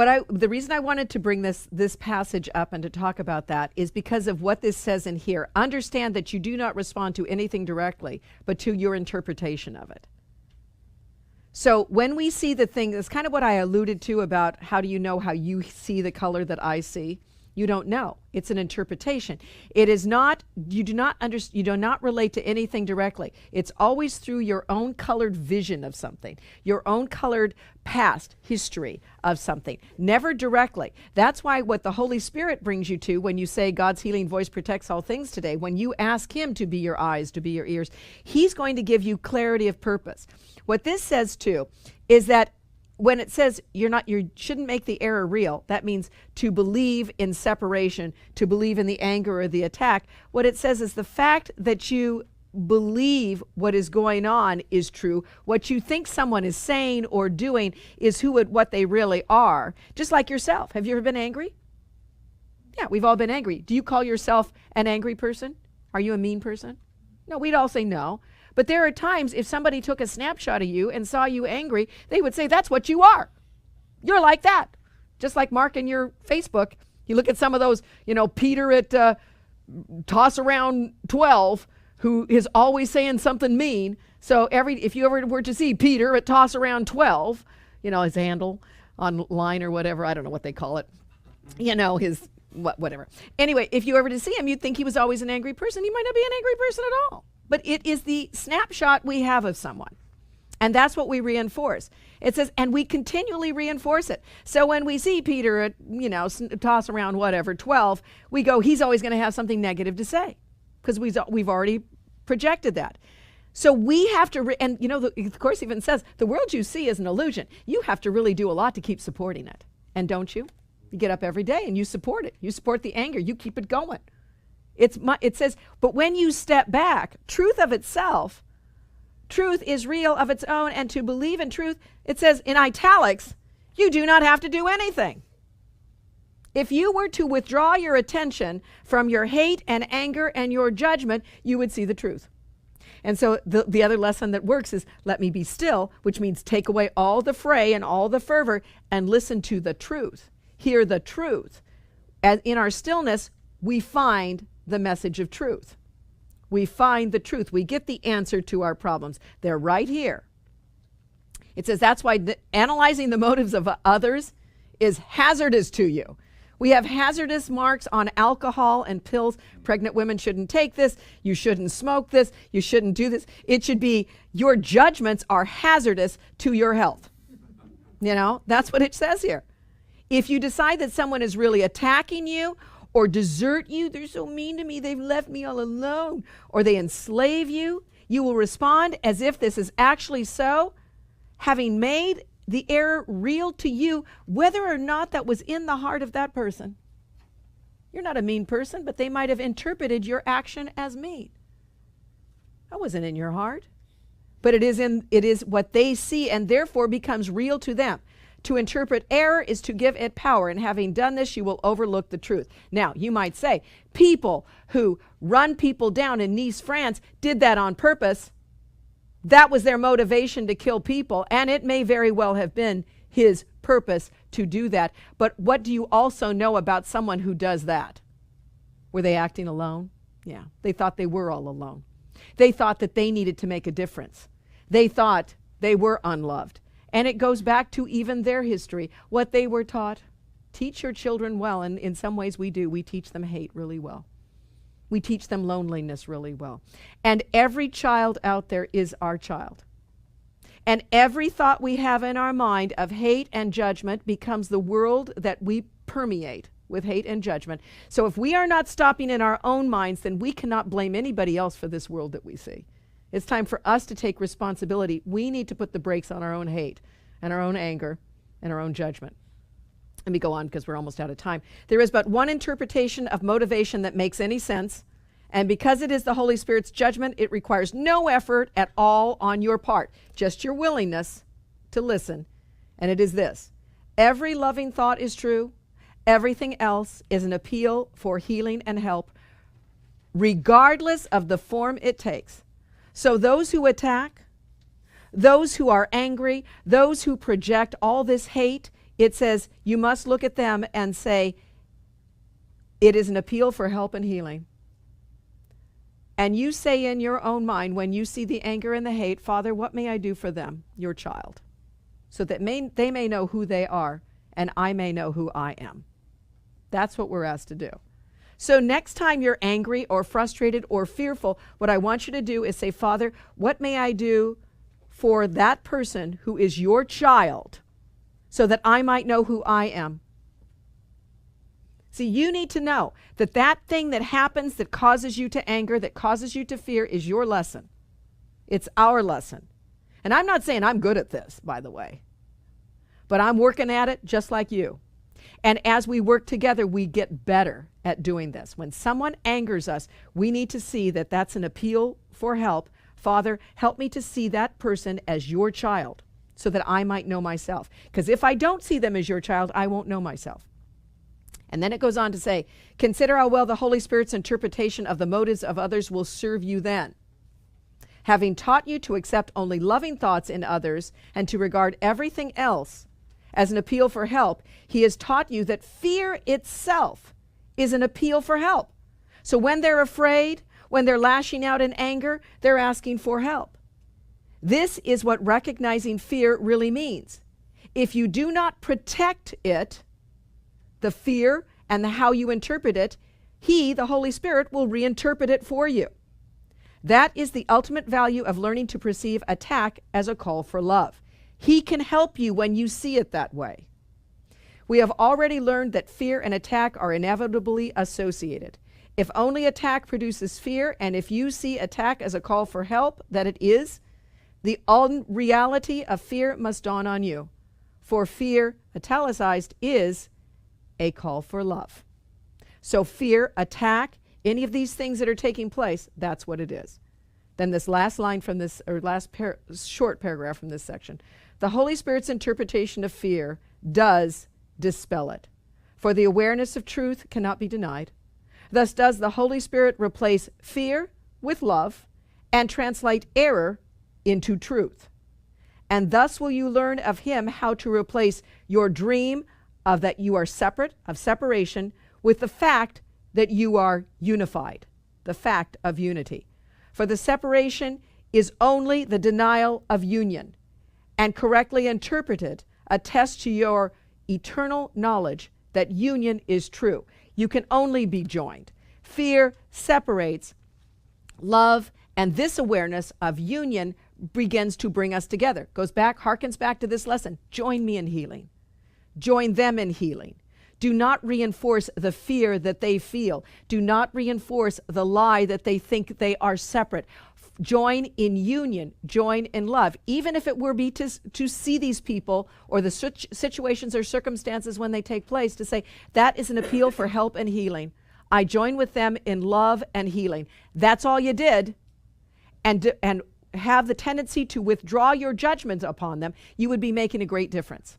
the reason I wanted to bring this passage up and to talk about that is because of what this says in here. Understand that you do not respond to anything directly, but to your interpretation of it. So when we see the thing, that's kind of what I alluded to about how do you know how you see the color that I see? You don't know. It's an interpretation. It is not, you do not relate to anything directly. It's always through your own colored vision of something, your own colored past history of something, never directly. That's why what the Holy Spirit brings you to when you say God's healing voice protects all things today, when you ask him to be your eyes, to be your ears, he's going to give you clarity of purpose. What this says too is that when it says you shouldn't make the error real, that means to believe in separation, to believe in the anger or the attack. What it says is the fact that you believe what is going on is true. What you think someone is saying or doing is what they really are. Just like yourself. Have you ever been angry? Yeah, we've all been angry. Do you call yourself an angry person? Are you a mean person? No, we'd all say no. But there are times if somebody took a snapshot of you and saw you angry, they would say, that's what you are. You're like that. Just like Mark in your Facebook. You look at some of those, Peter at Toss Around 12, who is always saying something mean. So if you ever were to see Peter at Toss Around 12, his handle online or whatever, I don't know what they call it, his whatever. Anyway, if you ever to see him, you'd think he was always an angry person. He might not be an angry person at all. But it is the snapshot we have of someone. And that's what we reinforce. It says, and we continually reinforce it. So when we see Peter at, Toss Around whatever, 12, we go, he's always going to have something negative to say. Because we've already projected that. So we have to, and the Course even says, the world you see is an illusion. You have to really do a lot to keep supporting it. And don't you? You get up every day and you support it. You support the anger. You keep it going. It says, but when you step back, truth of itself, truth is real of its own, and to believe in truth, it says in italics, you do not have to do anything. If you were to withdraw your attention from your hate and anger and your judgment, you would see the truth. And so the other lesson that works is let me be still, which means take away all the fray and all the fervor and listen to the truth. Hear the truth. As in our stillness, we find the message of truth. We find the truth. We get the answer to our problems. They're right here. It says that's why analyzing the motives of others is hazardous to you. We have hazardous marks on alcohol and pills. Pregnant women shouldn't take this. You shouldn't smoke this. You shouldn't do this. It should be your judgments are hazardous to your health. That's what it says here. If you decide that someone is really attacking you or desert you, they're so mean to me, they've left me all alone, or they enslave you, you will respond as if this is actually so, having made the error real to you, whether or not that was in the heart of that person. You're not a mean person, but they might have interpreted your action as mean. That wasn't in your heart, but it is what they see and therefore becomes real to them. To interpret error is to give it power, and having done this, you will overlook the truth. Now, you might say, people who run people down in Nice, France, did that on purpose. That was their motivation to kill people, and it may very well have been his purpose to do that. But what do you also know about someone who does that? Were they acting alone? Yeah, they thought they were all alone. They thought that they needed to make a difference. They thought they were unloved. And it goes back to even their history, what they were taught. Teach your children well, and in some ways we do. We teach them hate really well. We teach them loneliness really well. And every child out there is our child. And every thought we have in our mind of hate and judgment becomes the world that we permeate with hate and judgment. So if we are not stopping in our own minds, then we cannot blame anybody else for this world that we see. It's time for us to take responsibility. We need to put the brakes on our own hate and our own anger and our own judgment. Let me go on because we're almost out of time. There is but one interpretation of motivation that makes any sense. And because it is the Holy Spirit's judgment, it requires no effort at all on your part, just your willingness to listen. And it is this: every loving thought is true. Everything else is an appeal for healing and help, regardless of the form it takes. So those who attack, those who are angry, those who project all this hate it says you must look at them and say, it is an appeal for help and healing. And you say in your own mind, when you see the anger and the hate, Father, what may I do for them, your child, so that they may know who they are and I may know who I am. That's what we're asked to do. So next time you're angry or frustrated or fearful, what I want you to do is say, Father, what may I do for that person who is your child so that I might know who I am? See, you need to know that that thing that happens that causes you to anger, that causes you to fear, is your lesson. It's our lesson. And I'm not saying I'm good at this, by the way, but I'm working at it just like you. And as we work together, we get better at doing this. When someone angers us, we need to see that that's an appeal for help. Father, help me to see that person as your child so that I might know myself. Because if I don't see them as your child, I won't know myself. And then it goes on to say, consider how well the Holy Spirit's interpretation of the motives of others will serve you then. Having taught you to accept only loving thoughts in others and to regard everything else as an appeal for help, he has taught you that fear itself is an appeal for help. So when they're afraid, when they're lashing out in anger, they're asking for help. This is what recognizing fear really means. If you do not protect it, the fear and how you interpret it, he, the Holy Spirit, will reinterpret it for you. That is the ultimate value of learning to perceive attack as a call for love. He can help you when you see it that way. We have already learned that fear and attack are inevitably associated. If only attack produces fear, and if you see attack as a call for help, that it is, the unreality of fear must dawn on you. For fear, italicized, is a call for love. So fear, attack, any of these things that are taking place, that's what it is. Then this last line from this, or short paragraph from this section. The Holy Spirit's interpretation of fear does dispel it. For the awareness of truth cannot be denied. Thus does the Holy Spirit replace fear with love and translate error into truth. And thus will you learn of him how to replace your dream of that you are separate, of separation, with the fact that you are unified, the fact of unity. For the separation is only the denial of union, and correctly interpreted attests to your eternal knowledge that union is true. You can only be joined. Fear separates. Love and this awareness of union begins to bring us together. Goes back, harkens back to this lesson. Join me in healing. Join them in healing. Do not reinforce the fear that they feel. Do not reinforce the lie that they think they are separate. Join in union, join in love. Even if it were be to see these people or the situations or circumstances when they take place, to say, that is an appeal for help and healing. I join with them in love and healing. That's all you did. And have the tendency to withdraw your judgment upon them, you would be making a great difference.